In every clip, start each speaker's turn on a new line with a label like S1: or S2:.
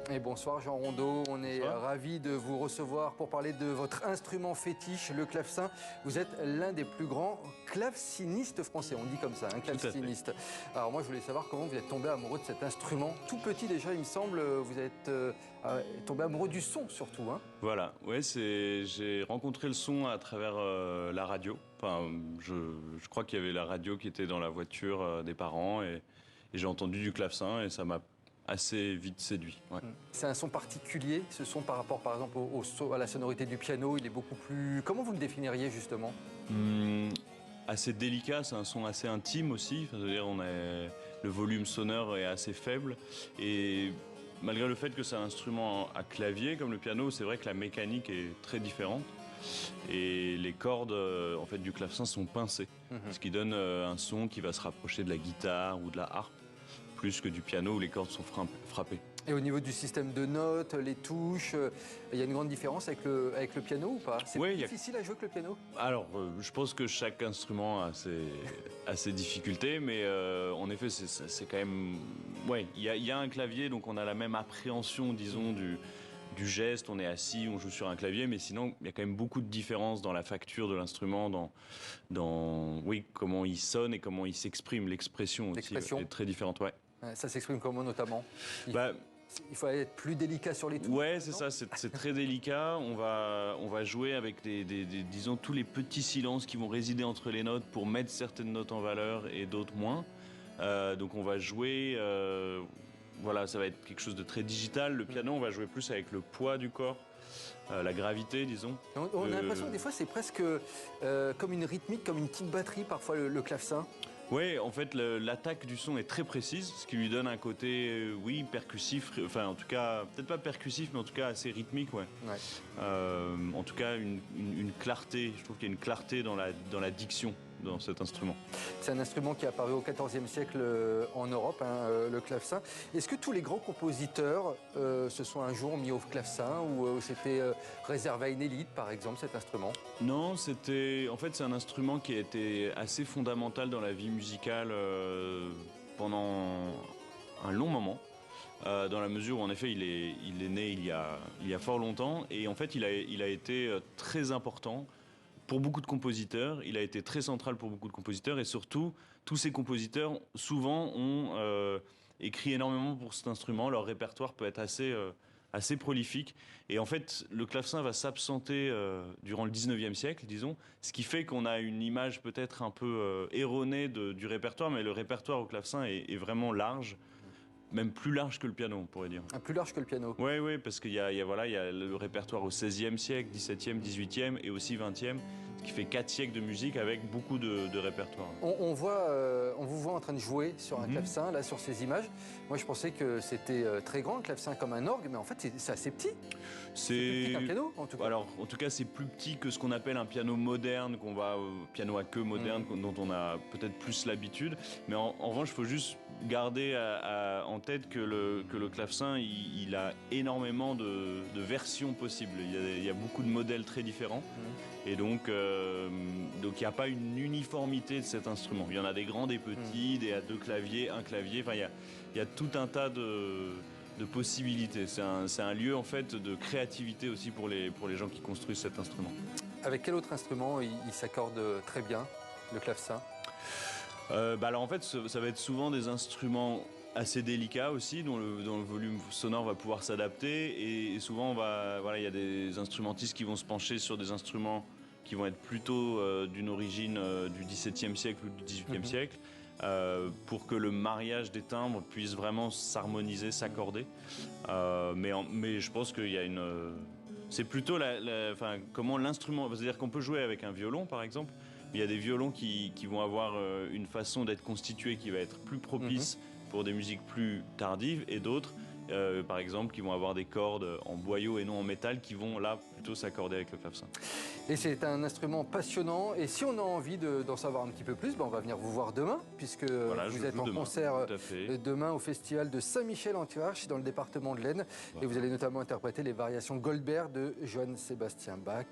S1: Et bonsoir Jean Rondeau, on est ravis de vous recevoir pour parler de votre instrument fétiche, le clavecin. Vous êtes l'un des plus grands clavecinistes français, on dit comme ça, un claveciniste. Alors moi je voulais savoir comment vous êtes tombé amoureux de cet instrument. Tout petit déjà il me semble, vous êtes tombé amoureux du son surtout. Hein.
S2: Voilà, ouais, j'ai rencontré le son à travers la radio. Enfin, je crois qu'il y avait la radio qui était dans la voiture des parents et j'ai entendu du clavecin et ça m'a assez vite séduit. Ouais.
S1: C'est un son particulier, ce son par rapport par exemple à la sonorité du piano, il est beaucoup plus... Comment vous le définiriez justement?
S2: Assez délicat, c'est un son assez intime aussi, c'est-à-dire le volume sonore est assez faible et malgré le fait que c'est un instrument à clavier comme le piano, c'est vrai que la mécanique est très différente et les cordes en fait, du clavecin sont pincées, ce qui donne un son qui va se rapprocher de la guitare ou de la harpe plus que du piano où les cordes sont frappées.
S1: Et au niveau du système de notes, les touches, il y a une grande différence avec le piano ou pas? C'est plus difficile à jouer que le piano?
S2: Alors, je pense que chaque instrument a ses difficultés, mais en effet, c'est quand même... Ouais, il y a un clavier, donc on a la même appréhension, disons, du geste. On est assis, on joue sur un clavier, mais sinon, il y a quand même beaucoup de différences dans la facture de l'instrument, dans comment il sonne et comment il s'exprime. L'expression aussi est très différente, ouais.
S1: Ça s'exprime comment notamment? Il faut être plus délicat sur les touches.
S2: Ouais, c'est ça, c'est très délicat. On va jouer avec disons, tous les petits silences qui vont résider entre les notes pour mettre certaines notes en valeur et d'autres moins. Donc on va jouer, voilà, ça va être quelque chose de très digital. Le piano, on va jouer plus avec le poids du corps. La gravité, disons.
S1: On a l'impression que des fois c'est presque comme une rythmique, comme une petite batterie parfois le clavecin.
S2: Oui, en fait, l'attaque du son est très précise, ce qui lui donne un côté, percussif, enfin en tout cas, peut-être pas percussif, mais en tout cas assez rythmique, ouais. En tout cas, une clarté, je trouve qu'il y a une clarté dans la diction dans cet instrument.
S1: C'est un instrument qui est apparu au XIVe siècle en Europe, hein, le clavecin. Est-ce que tous les grands compositeurs se sont un jour mis au clavecin ou c'était réservé à une élite, par exemple, cet instrument?
S2: Non, en fait, c'est un instrument qui a été assez fondamental dans la vie musicale pendant un long moment. Dans la mesure où, en effet, il est né il y a fort longtemps et en fait, il a été très important pour beaucoup de compositeurs, il a été très central pour beaucoup de compositeurs et surtout, tous ces compositeurs, souvent, ont écrit énormément pour cet instrument. Leur répertoire peut être assez prolifique. Et en fait, le clavecin va s'absenter durant le 19e siècle, disons, ce qui fait qu'on a une image peut-être un peu erronée du répertoire, mais le répertoire au clavecin est vraiment large. Même plus large que le piano, on pourrait dire.
S1: Plus large que le piano.
S2: Oui, parce qu'il y a le répertoire au XVIe siècle, XVIIe, XVIIIe et aussi XXe, ce qui fait 4 siècles de musique avec beaucoup de répertoires.
S1: On vous voit en train de jouer sur un clavecin, là, sur ces images. Moi, je pensais que c'était très grand, le clavecin comme un orgue, mais en fait, c'est assez petit. C'est plus petit qu'un piano, en tout cas.
S2: Alors, en tout cas, c'est plus petit que ce qu'on appelle un piano moderne, piano à queue moderne, dont on a peut-être plus l'habitude. Mais en revanche, il faut juste garder en tête que le clavecin, il a énormément de versions possibles. Il y a beaucoup de modèles très différents. Et donc il n'y a pas une uniformité de cet instrument. Il y en a des grands, des petits, des à deux claviers, un clavier. Enfin, il y a tout un tas de possibilités. C'est un lieu en fait de créativité aussi pour les gens qui construisent cet instrument.
S1: Avec quel autre instrument il s'accorde très bien, le clavecin?
S2: Alors en fait, ça va être souvent des instruments assez délicats aussi, dont le volume sonore va pouvoir s'adapter. Et souvent, il y a des instrumentistes qui vont se pencher sur des instruments qui vont être plutôt d'une origine du XVIIe siècle ou du XVIIIe siècle, pour que le mariage des timbres puisse vraiment s'harmoniser, s'accorder. Mais je pense qu'il y a c'est plutôt comment l'instrument... C'est-à-dire qu'on peut jouer avec un violon, par exemple. Il y a des violons qui vont avoir une façon d'être constituée qui va être plus propice pour des musiques plus tardives et d'autres, par exemple, qui vont avoir des cordes en boyau et non en métal qui vont là plutôt s'accorder avec le clavecin.
S1: Et c'est un instrument passionnant. Et si on a envie d'en savoir un petit peu plus, on va venir vous voir demain, puisque vous êtes en concert demain au festival de Saint-Michel-en-Thurche, dans le département de l'Aisne. Et vous allez notamment interpréter les variations Goldberg de Johann Sebastian Bach,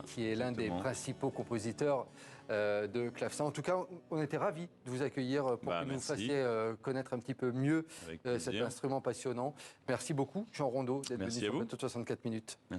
S1: qui est l'un des principaux compositeurs de clavecin. En tout cas, on était ravis de vous accueillir pour que vous nous fassiez connaître un petit peu mieux cet instrument passionnant. Merci beaucoup, Jean Rondeau, d'être venu sur le plateau de 64 minutes.